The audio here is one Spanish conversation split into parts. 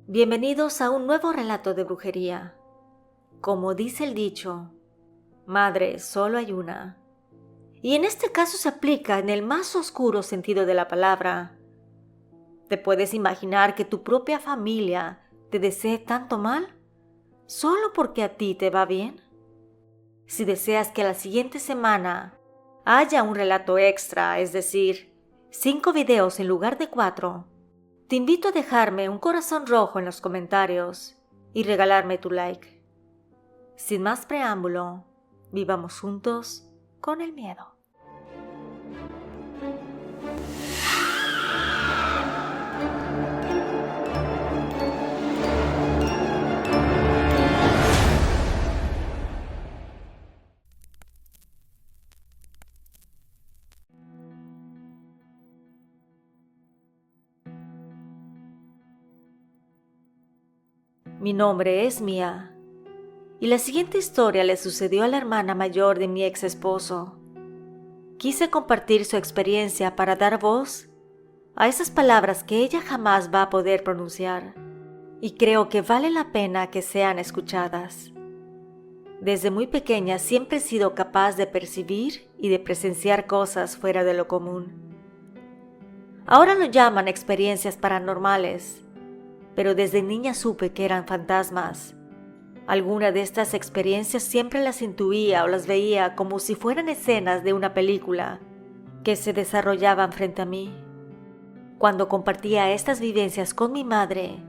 Bienvenidos a un nuevo relato de brujería. Como dice el dicho, madre solo hay una. Y en este caso se aplica en el más oscuro sentido de la palabra. ¿Te puedes imaginar que tu propia familia te desee tanto mal solo porque a ti te va bien? Si deseas que la siguiente semana haya un relato extra, es decir, 5 videos en lugar de 4, te invito a dejarme un corazón rojo en los comentarios y regalarme tu like. Sin más preámbulo, vivamos juntos con el miedo. Mi nombre es Mía, y la siguiente historia le sucedió a la hermana mayor de mi ex esposo. Quise compartir su experiencia para dar voz a esas palabras que ella jamás va a poder pronunciar, y creo que vale la pena que sean escuchadas. Desde muy pequeña siempre he sido capaz de percibir y de presenciar cosas fuera de lo común. Ahora lo llaman experiencias paranormales, pero desde niña supe que eran fantasmas. Alguna de estas experiencias siempre las intuía o las veía como si fueran escenas de una película que se desarrollaban frente a mí. Cuando compartía estas vivencias con mi madre,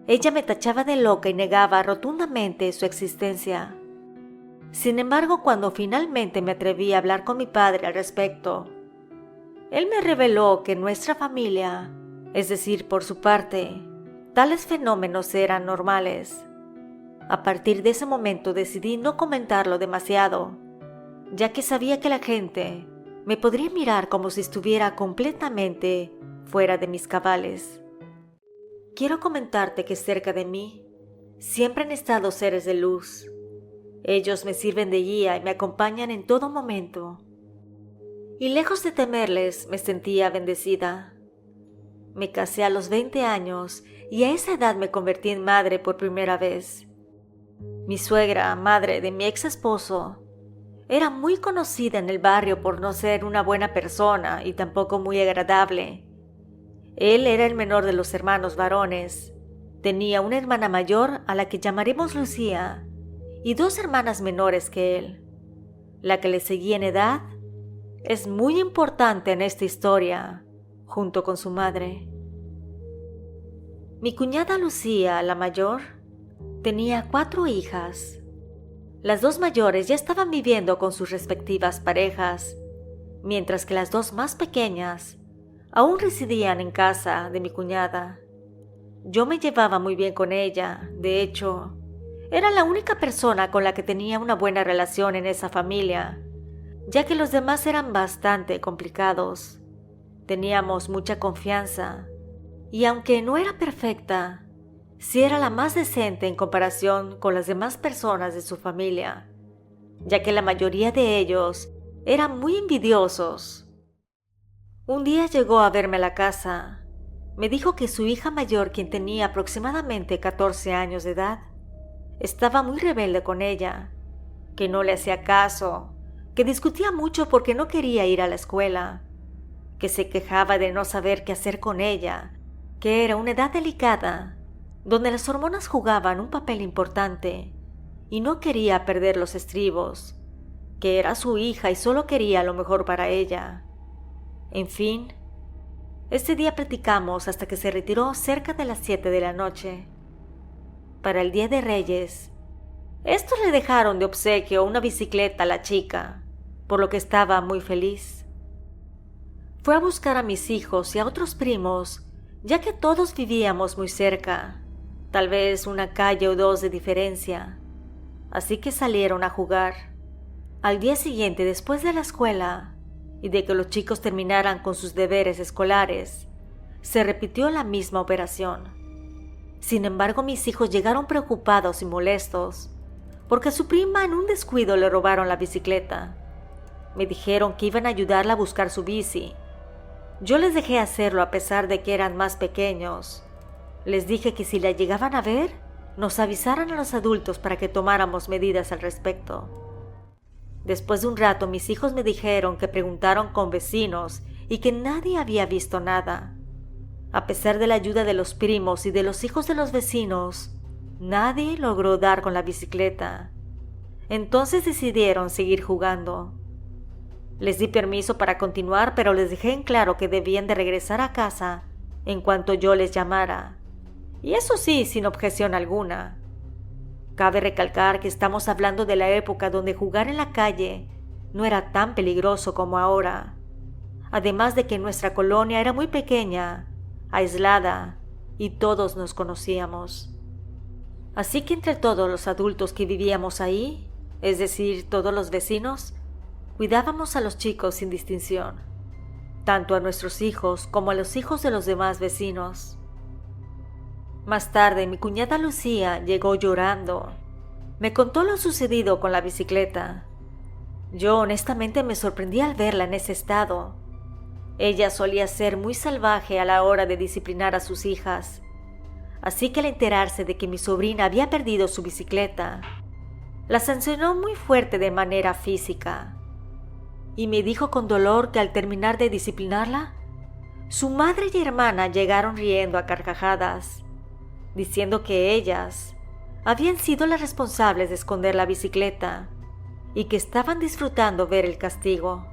ella me tachaba de loca y negaba rotundamente su existencia. Sin embargo, cuando finalmente me atreví a hablar con mi padre al respecto, él me reveló que en nuestra familia, es decir, por su parte, tales fenómenos eran normales. A partir de ese momento decidí no comentarlo demasiado, ya que sabía que la gente me podría mirar como si estuviera completamente fuera de mis cabales. Quiero comentarte que cerca de mí siempre han estado seres de luz. Ellos me sirven de guía y me acompañan en todo momento. Y lejos de temerles, me sentía bendecida. Me casé a los 20 años y a esa edad me convertí en madre por primera vez. Mi suegra, madre de mi ex esposo, era muy conocida en el barrio por no ser una buena persona y tampoco muy agradable. Él era el menor de los hermanos varones. Tenía una hermana mayor a la que llamaremos Lucía y 2 hermanas menores que él. La que le seguía en edad es muy importante en esta historia, junto con su madre. Mi cuñada Lucía, la mayor, tenía 4 hijas. Las 2 mayores ya estaban viviendo con sus respectivas parejas, mientras que las 2 más pequeñas aún residían en casa de mi cuñada. Yo me llevaba muy bien con ella, de hecho, era la única persona con la que tenía una buena relación en esa familia, ya que los demás eran bastante complicados. Teníamos mucha confianza, y aunque no era perfecta, sí era la más decente en comparación con las demás personas de su familia, ya que la mayoría de ellos eran muy envidiosos. Un día llegó a verme a la casa. Me dijo que su hija mayor, quien tenía aproximadamente 14 años de edad, estaba muy rebelde con ella, que no le hacía caso, que discutía mucho porque no quería ir a la escuela, que se quejaba de no saber qué hacer con ella, que era una edad delicada, donde las hormonas jugaban un papel importante, y no quería perder los estribos, que era su hija y solo quería lo mejor para ella. En fin, ese día platicamos hasta que se retiró cerca de las 7 de la noche. Para el Día de Reyes, estos le dejaron de obsequio una bicicleta a la chica, por lo que estaba muy feliz. Fue a buscar a mis hijos y a otros primos, ya que todos vivíamos muy cerca, tal vez una calle o 2 de diferencia, así que salieron a jugar. Al día siguiente, después de la escuela y de que los chicos terminaran con sus deberes escolares, se repitió la misma operación. Sin embargo, mis hijos llegaron preocupados y molestos, porque a su prima en un descuido le robaron la bicicleta. Me dijeron que iban a ayudarla a buscar su bici. Yo les dejé hacerlo a pesar de que eran más pequeños. Les dije que si la llegaban a ver, nos avisaran a los adultos para que tomáramos medidas al respecto. Después de un rato, mis hijos me dijeron que preguntaron con vecinos y que nadie había visto nada. A pesar de la ayuda de los primos y de los hijos de los vecinos, nadie logró dar con la bicicleta. Entonces decidieron seguir jugando. Les di permiso para continuar, pero les dejé en claro que debían de regresar a casa en cuanto yo les llamara. Y eso sí, sin objeción alguna. Cabe recalcar que estamos hablando de la época donde jugar en la calle no era tan peligroso como ahora. Además de que nuestra colonia era muy pequeña, aislada, y todos nos conocíamos. Así que entre todos los adultos que vivíamos ahí, es decir, todos los vecinos, cuidábamos a los chicos sin distinción, tanto a nuestros hijos como a los hijos de los demás vecinos. Más tarde, mi cuñada Lucía llegó llorando. Me contó lo sucedido con la bicicleta. Yo honestamente me sorprendí al verla en ese estado. Ella solía ser muy salvaje a la hora de disciplinar a sus hijas. Así que al enterarse de que mi sobrina había perdido su bicicleta, la sancionó muy fuerte de manera física. Y me dijo con dolor que al terminar de disciplinarla, su madre y hermana llegaron riendo a carcajadas, diciendo que ellas habían sido las responsables de esconder la bicicleta y que estaban disfrutando ver el castigo.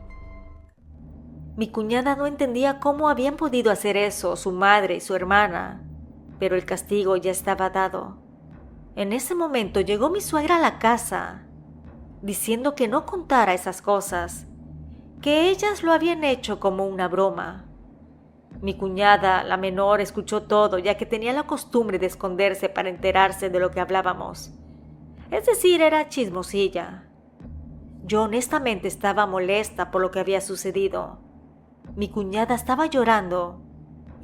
Mi cuñada no entendía cómo habían podido hacer eso su madre y su hermana, pero el castigo ya estaba dado. En ese momento llegó mi suegra a la casa, diciendo que no contara esas cosas, que ellas lo habían hecho como una broma. Mi cuñada, la menor, escuchó todo, ya que tenía la costumbre de esconderse para enterarse de lo que hablábamos. Es decir, era chismosilla. Yo honestamente estaba molesta por lo que había sucedido. Mi cuñada estaba llorando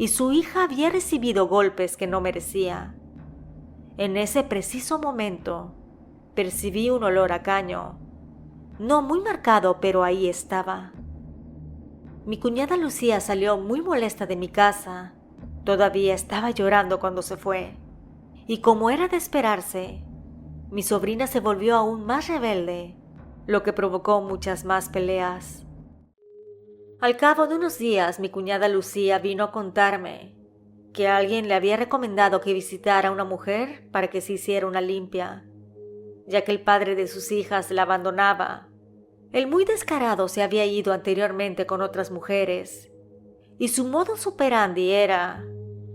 y su hija había recibido golpes que no merecía. En ese preciso momento, percibí un olor a caño. No muy marcado, pero ahí estaba. Mi cuñada Lucía salió muy molesta de mi casa. Todavía estaba llorando cuando se fue. Y como era de esperarse, mi sobrina se volvió aún más rebelde, lo que provocó muchas más peleas. Al cabo de unos días, mi cuñada Lucía vino a contarme que alguien le había recomendado que visitara a una mujer para que se hiciera una limpia, ya que el padre de sus hijas la abandonaba. El muy descarado se había ido anteriormente con otras mujeres, y su modus operandi era,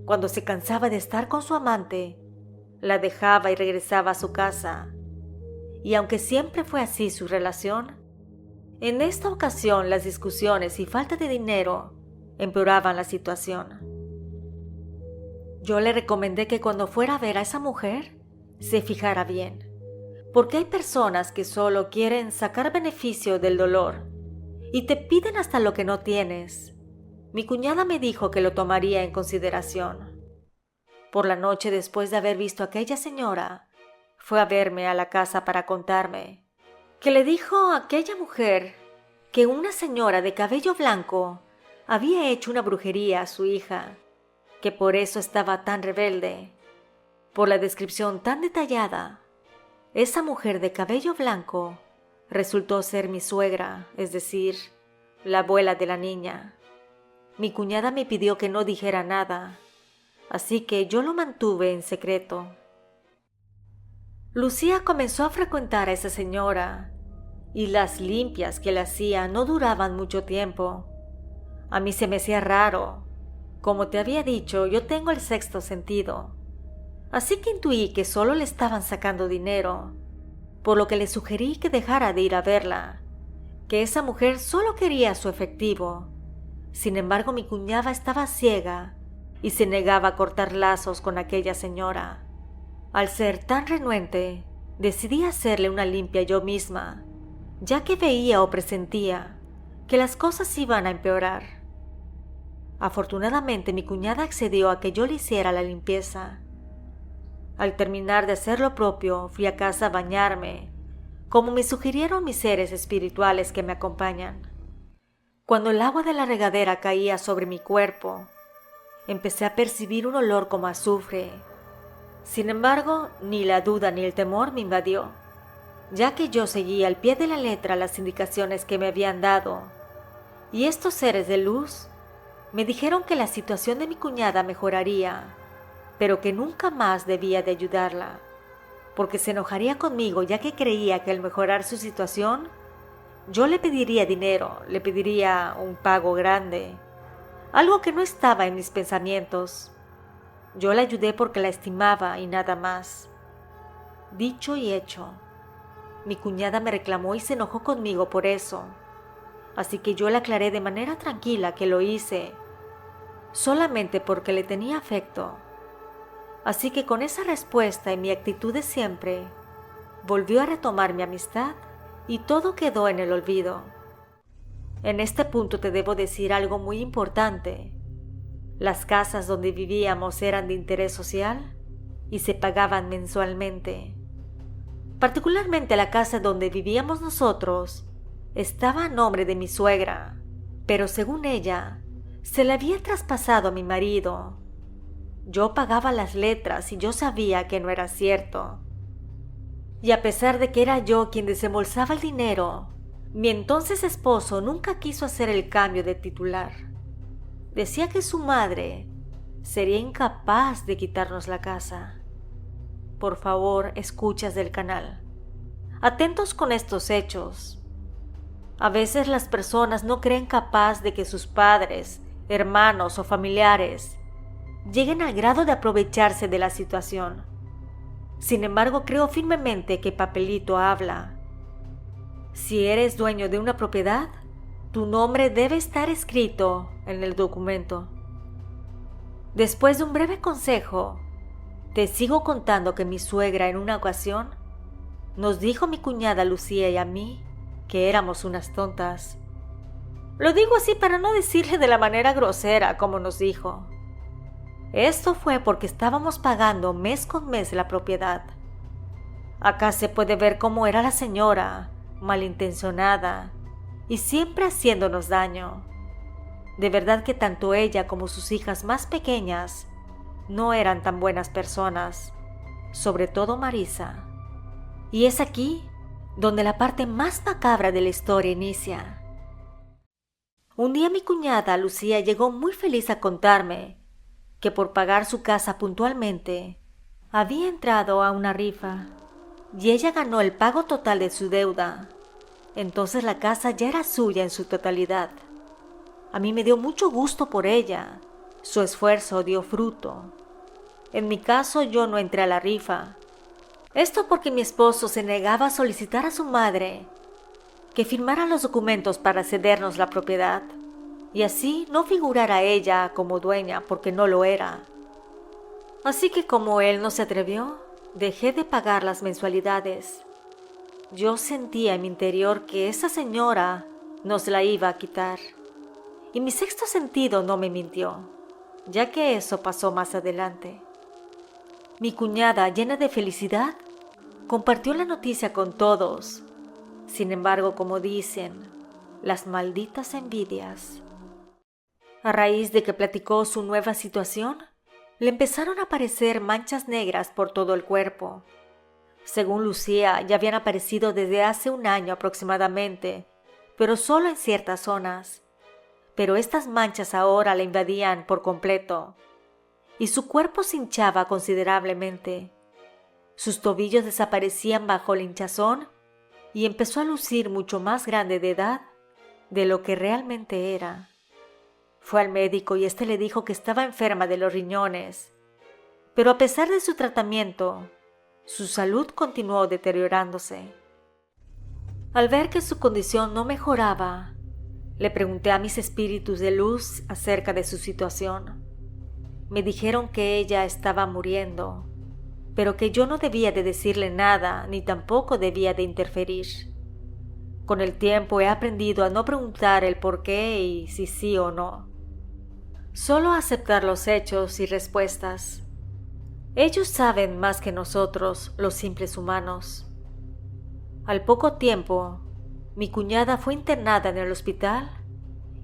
cuando se cansaba de estar con su amante, la dejaba y regresaba a su casa. Y aunque siempre fue así su relación, en esta ocasión las discusiones y falta de dinero empeoraban la situación. Yo le recomendé que cuando fuera a ver a esa mujer, se fijara bien, porque hay personas que solo quieren sacar beneficio del dolor y te piden hasta lo que no tienes. Mi cuñada me dijo que lo tomaría en consideración. Por la noche, después de haber visto a aquella señora, fue a verme a la casa para contarme que le dijo a aquella mujer que una señora de cabello blanco había hecho una brujería a su hija, que por eso estaba tan rebelde. Por la descripción tan detallada, esa mujer de cabello blanco resultó ser mi suegra, es decir, la abuela de la niña. Mi cuñada me pidió que no dijera nada, así que yo lo mantuve en secreto. Lucía comenzó a frecuentar a esa señora, y las limpias que le hacía no duraban mucho tiempo. A mí se me hacía raro. Como te había dicho, yo tengo el sexto sentido, así que intuí que solo le estaban sacando dinero, por lo que le sugerí que dejara de ir a verla, que esa mujer solo quería su efectivo. Sin embargo, mi cuñada estaba ciega y se negaba a cortar lazos con aquella señora. Al ser tan renuente, decidí hacerle una limpia yo misma, ya que veía o presentía que las cosas iban a empeorar. Afortunadamente, mi cuñada accedió a que yo le hiciera la limpieza. Al terminar de hacer lo propio, fui a casa a bañarme, como me sugirieron mis seres espirituales que me acompañan. Cuando el agua de la regadera caía sobre mi cuerpo, empecé a percibir un olor como azufre. Sin embargo, ni la duda ni el temor me invadió, ya que yo seguía al pie de la letra las indicaciones que me habían dado, y estos seres de luz me dijeron que la situación de mi cuñada mejoraría, pero que nunca más debía de ayudarla, porque se enojaría conmigo, ya que creía que al mejorar su situación, yo le pediría dinero, le pediría un pago grande, algo que no estaba en mis pensamientos. Yo la ayudé porque la estimaba y nada más. Dicho y hecho, mi cuñada me reclamó y se enojó conmigo por eso, así que yo le aclaré de manera tranquila que lo hice solamente porque le tenía afecto. Así que con esa respuesta y mi actitud de siempre, volvió a retomar mi amistad y todo quedó en el olvido. En este punto te debo decir algo muy importante. Las casas donde vivíamos eran de interés social y se pagaban mensualmente. Particularmente la casa donde vivíamos nosotros estaba a nombre de mi suegra, pero según ella, se la había traspasado a mi marido. Yo pagaba las letras y yo sabía que no era cierto. Y a pesar de que era yo quien desembolsaba el dinero, mi entonces esposo nunca quiso hacer el cambio de titular. Decía que su madre sería incapaz de quitarnos la casa. Por favor, escuchas del canal. Atentos con estos hechos. A veces las personas no creen capaz de que sus padres, hermanos o familiares lleguen al grado de aprovecharse de la situación. Sin embargo, creo firmemente que papelito habla. Si eres dueño de una propiedad, tu nombre debe estar escrito en el documento. Después de un breve consejo, te sigo contando que mi suegra en una ocasión nos dijo a mi cuñada Lucía y a mí que éramos unas tontas. Lo digo así para no decirle de la manera grosera como nos dijo. Esto fue porque estábamos pagando mes con mes la propiedad. Acá se puede ver cómo era la señora, malintencionada y siempre haciéndonos daño. De verdad que tanto ella como sus hijas más pequeñas no eran tan buenas personas, sobre todo Marisa. Y es aquí donde la parte más macabra de la historia inicia. Un día mi cuñada Lucía llegó muy feliz a contarme que por pagar su casa puntualmente había entrado a una rifa y ella ganó el pago total de su deuda. Entonces la casa ya era suya en su totalidad. A mí me dio mucho gusto por ella. Su esfuerzo dio fruto. En mi caso yo no entré a la rifa. Esto porque mi esposo se negaba a solicitar a su madre que firmara los documentos para cedernos la propiedad y así no figurara ella como dueña porque no lo era. Así que como él no se atrevió, dejé de pagar las mensualidades. Yo sentía en mi interior que esa señora nos la iba a quitar. Y mi sexto sentido no me mintió, ya que eso pasó más adelante. Mi cuñada, llena de felicidad, compartió la noticia con todos. Sin embargo, como dicen, las malditas envidias. A raíz de que platicó su nueva situación, le empezaron a aparecer manchas negras por todo el cuerpo. Según Lucía, ya habían aparecido desde hace un año aproximadamente, pero solo en ciertas zonas. Pero estas manchas ahora la invadían por completo, y su cuerpo se hinchaba considerablemente. Sus tobillos desaparecían bajo el hinchazón y empezó a lucir mucho más grande de edad de lo que realmente era. Fue al médico y éste le dijo que estaba enferma de los riñones, pero a pesar de su tratamiento, su salud continuó deteriorándose. Al ver que su condición no mejoraba, le pregunté a mis espíritus de luz acerca de su situación. Me dijeron que ella estaba muriendo, pero que yo no debía de decirle nada ni tampoco debía de interferir. Con el tiempo he aprendido a no preguntar el por qué y si sí o no. Solo aceptar los hechos y respuestas. Ellos saben más que nosotros, los simples humanos. Al poco tiempo, mi cuñada fue internada en el hospital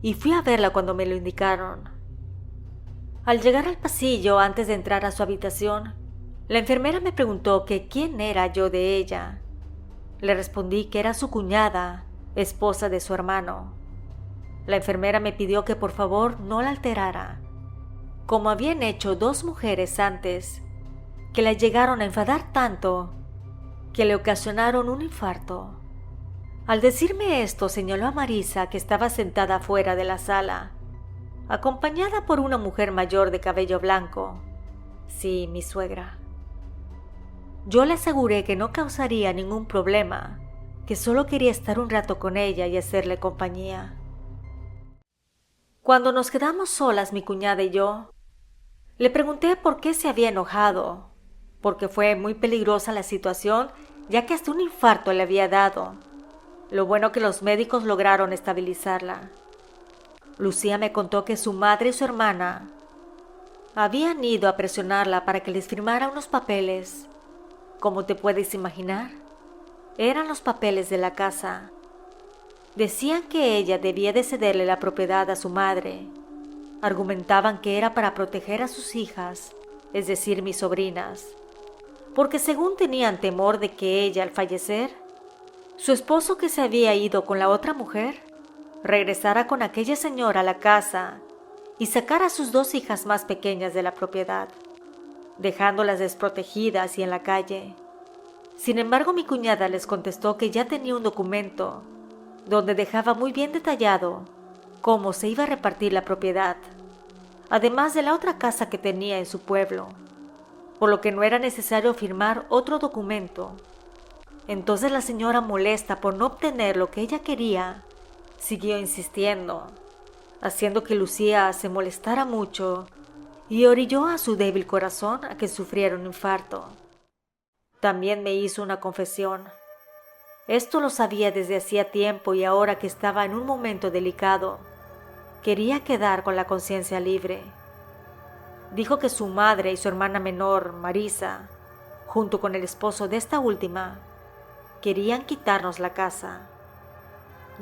y fui a verla cuando me lo indicaron. Al llegar al pasillo antes de entrar a su habitación, la enfermera me preguntó que quién era yo de ella. Le respondí que era su cuñada, esposa de su hermano. La enfermera me pidió que por favor no la alterara, como habían hecho 2 mujeres antes, que la llegaron a enfadar tanto que le ocasionaron un infarto. Al decirme esto, señaló a Marisa, que estaba sentada fuera de la sala, acompañada por una mujer mayor de cabello blanco. Sí, mi suegra. Yo le aseguré que no causaría ningún problema, que solo quería estar un rato con ella y hacerle compañía. Cuando nos quedamos solas, mi cuñada y yo, le pregunté por qué se había enojado, porque fue muy peligrosa la situación, ya que hasta un infarto le había dado. Lo bueno que los médicos lograron estabilizarla. Lucía me contó que su madre y su hermana habían ido a presionarla para que les firmara unos papeles. Como te puedes imaginar, eran los papeles de la casa. Decían que ella debía de cederle la propiedad a su madre. Argumentaban que era para proteger a sus hijas, es decir, mis sobrinas, porque según tenían temor de que ella, al fallecer, su esposo, que se había ido con la otra mujer, regresara con aquella señora a la casa y sacara a sus 2 hijas más pequeñas de la propiedad, dejándolas desprotegidas y en la calle. Sin embargo, mi cuñada les contestó que ya tenía un documento donde dejaba muy bien detallado cómo se iba a repartir la propiedad, además de la otra casa que tenía en su pueblo, por lo que no era necesario firmar otro documento. Entonces la señora, molesta por no obtener lo que ella quería, siguió insistiendo, haciendo que Lucía se molestara mucho y orilló a su débil corazón a que sufriera un infarto. También me hizo una confesión. Esto lo sabía desde hacía tiempo y ahora que estaba en un momento delicado, quería quedar con la conciencia libre. Dijo que su madre y su hermana menor, Marisa, junto con el esposo de esta última, querían quitarnos la casa.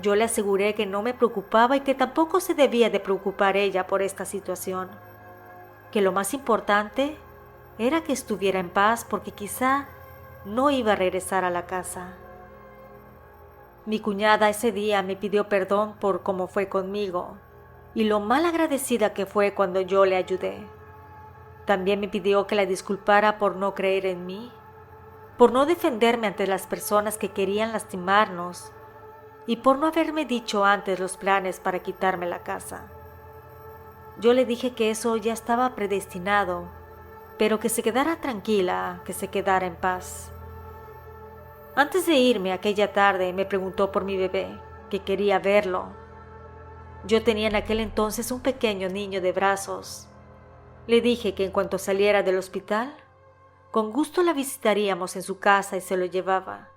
Yo le aseguré que no me preocupaba y que tampoco se debía de preocupar ella por esta situación, que lo más importante era que estuviera en paz porque quizá no iba a regresar a la casa. Mi cuñada ese día me pidió perdón por cómo fue conmigo y lo mal agradecida que fue cuando yo le ayudé. También me pidió que la disculpara por no creer en mí, por no defenderme ante las personas que querían lastimarnos y por no haberme dicho antes los planes para quitarme la casa. Yo le dije que eso ya estaba predestinado, pero que se quedara tranquila, que se quedara en paz. Antes de irme aquella tarde me preguntó por mi bebé, que quería verlo. Yo tenía en aquel entonces un pequeño niño de brazos. Le dije que en cuanto saliera del hospital, con gusto la visitaríamos en su casa y se lo llevaba.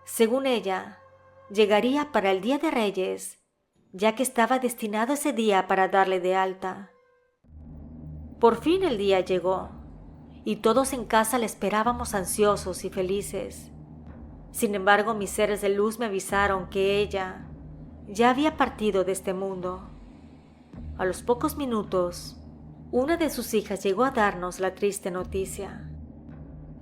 Según ella, llegaría para el Día de Reyes, ya que estaba destinado ese día para darle de alta. Por fin el día llegó, y todos en casa le esperábamos ansiosos y felices. Sin embargo, mis seres de luz me avisaron que ella ya había partido de este mundo. A los pocos minutos, una de sus hijas llegó a darnos la triste noticia.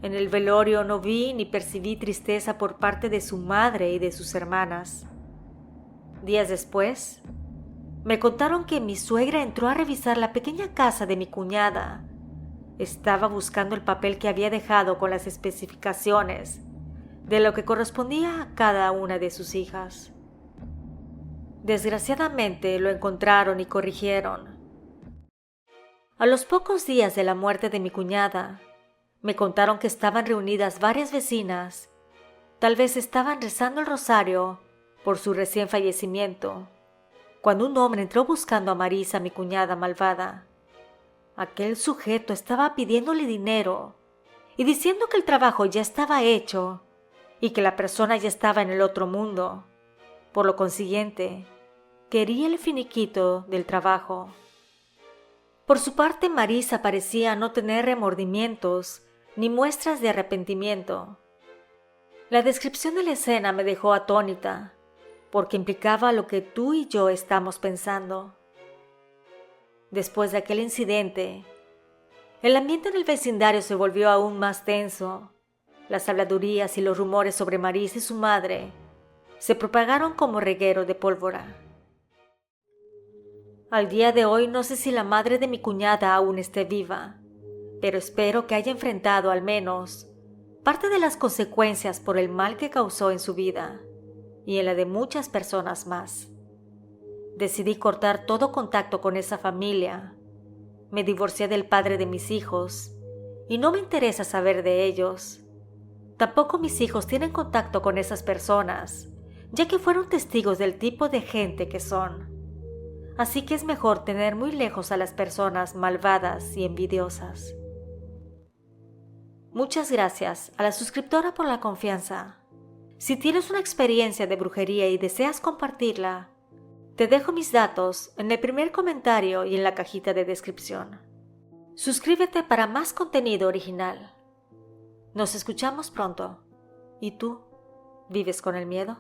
En el velorio no vi ni percibí tristeza por parte de su madre y de sus hermanas. Días después, me contaron que mi suegra entró a revisar la pequeña casa de mi cuñada. Estaba buscando el papel que había dejado con las especificaciones de lo que correspondía a cada una de sus hijas. Desgraciadamente lo encontraron y corrigieron. A los pocos días de la muerte de mi cuñada, me contaron que estaban reunidas varias vecinas. Tal vez estaban rezando el rosario por su recién fallecimiento, cuando un hombre entró buscando a Marisa, mi cuñada malvada. Aquel sujeto estaba pidiéndole dinero y diciendo que el trabajo ya estaba hecho y que la persona ya estaba en el otro mundo. Por lo consiguiente, quería el finiquito del trabajo. Por su parte, Marisa parecía no tener remordimientos ni muestras de arrepentimiento. La descripción de la escena me dejó atónita, porque implicaba lo que tú y yo estamos pensando. Después de aquel incidente, el ambiente en el vecindario se volvió aún más tenso. Las habladurías y los rumores sobre Marisa y su madre se propagaron como reguero de pólvora. Al día de hoy no sé si la madre de mi cuñada aún esté viva, pero espero que haya enfrentado al menos parte de las consecuencias por el mal que causó en su vida y en la de muchas personas más. Decidí cortar todo contacto con esa familia. Me divorcié del padre de mis hijos y no me interesa saber de ellos. Tampoco mis hijos tienen contacto con esas personas, ya que fueron testigos del tipo de gente que son. Así que es mejor tener muy lejos a las personas malvadas y envidiosas. Muchas gracias a la suscriptora por la confianza. Si tienes una experiencia de brujería y deseas compartirla, te dejo mis datos en el primer comentario y en la cajita de descripción. Suscríbete para más contenido original. Nos escuchamos pronto. ¿Y tú? ¿Vives con el miedo?